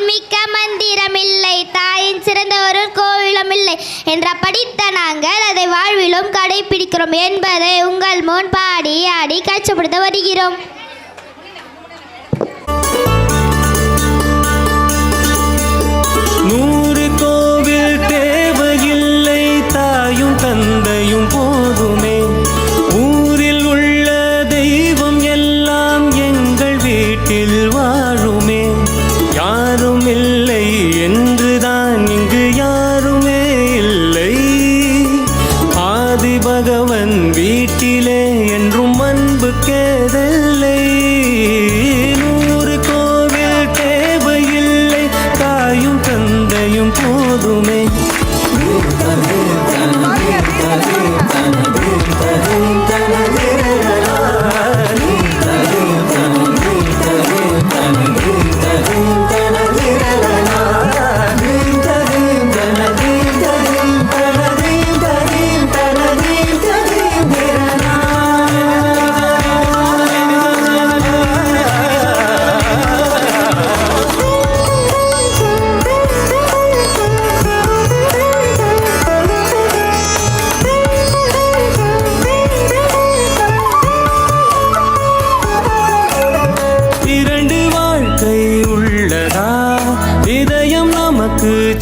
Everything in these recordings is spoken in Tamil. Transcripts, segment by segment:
மிக்க மந்திரமில்லை, தாயின் சிறந்த ஒரு கோவிலுமில்லை என்ற படித்த நாங்கள் அதை வாழ்விலும் கடைபிடிக்கிறோம் என்பதை உங்கள் முன் பாடி ஆடி காட்சிப்படுத்த வருகிறோம். நூறு கோவில் தேவையில்லை, தாயும் தந்தையும் போதுமே. ஊரில் உள்ள தெய்வம் எல்லாம் எங்கள் வீட்டில் வாழுமே. யாரும் இல்லை என்றுதான் இங்கு யாருமே இல்லை. ஆதி பகவன் வீட்டிலே என்றும் அன்பு கேதல்லை. நூறு கோவில் தேவையில்லை, தாயும் தந்தையும் போதுமே.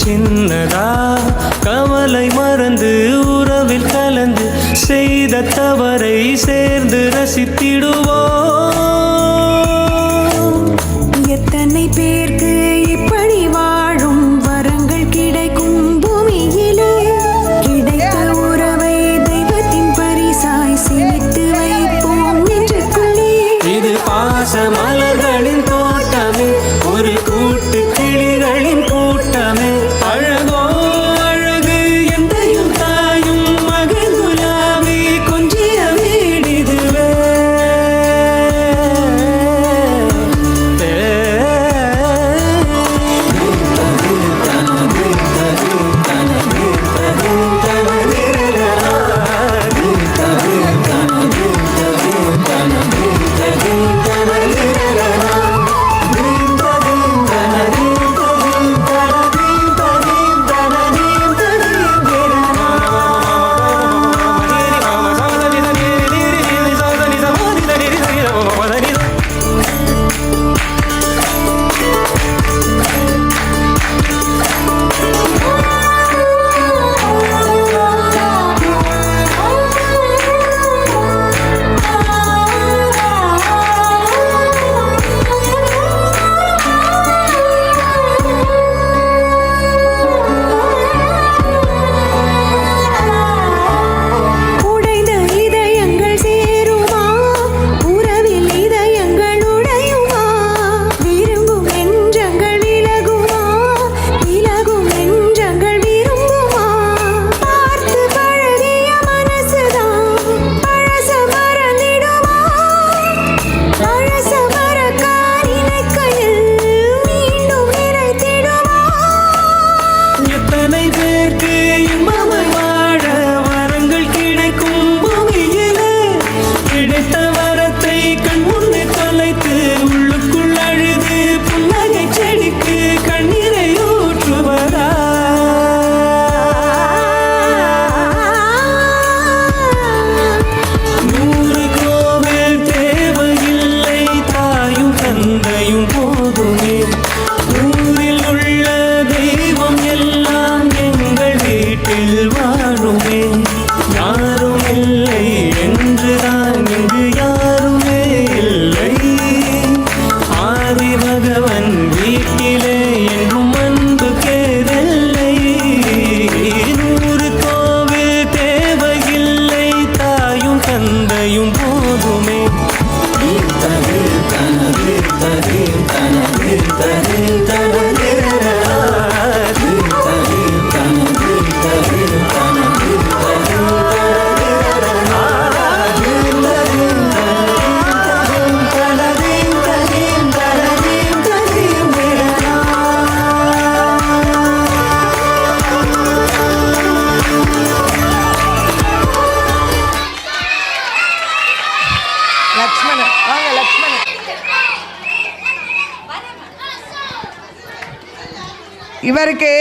சின்னதா கவலை மறந்து உறவில் கலந்து செய்த தவறை சேர்ந்து ரசித்திடுவோம். எத்தனை பேருக்கு இப்படி வாழும் வரங்கள் கிடைக்கும் பூமியிலே. கிடைத்த உறவை தெய்வத்தின் பரிசாய் சேமித்து வைப்போம் நெஞ்சுக்குள்ளே. இது பாச மலர்களின் தோட்டமே, ஒரு கூட்டு கிளிகளின் கூட்டமே. அழகோ அழகு எந்தையும் தாயும் மகிழ்ந்துலாவி கொஞ்சிய வீடிதுவே. போதுமே. இவருக்கு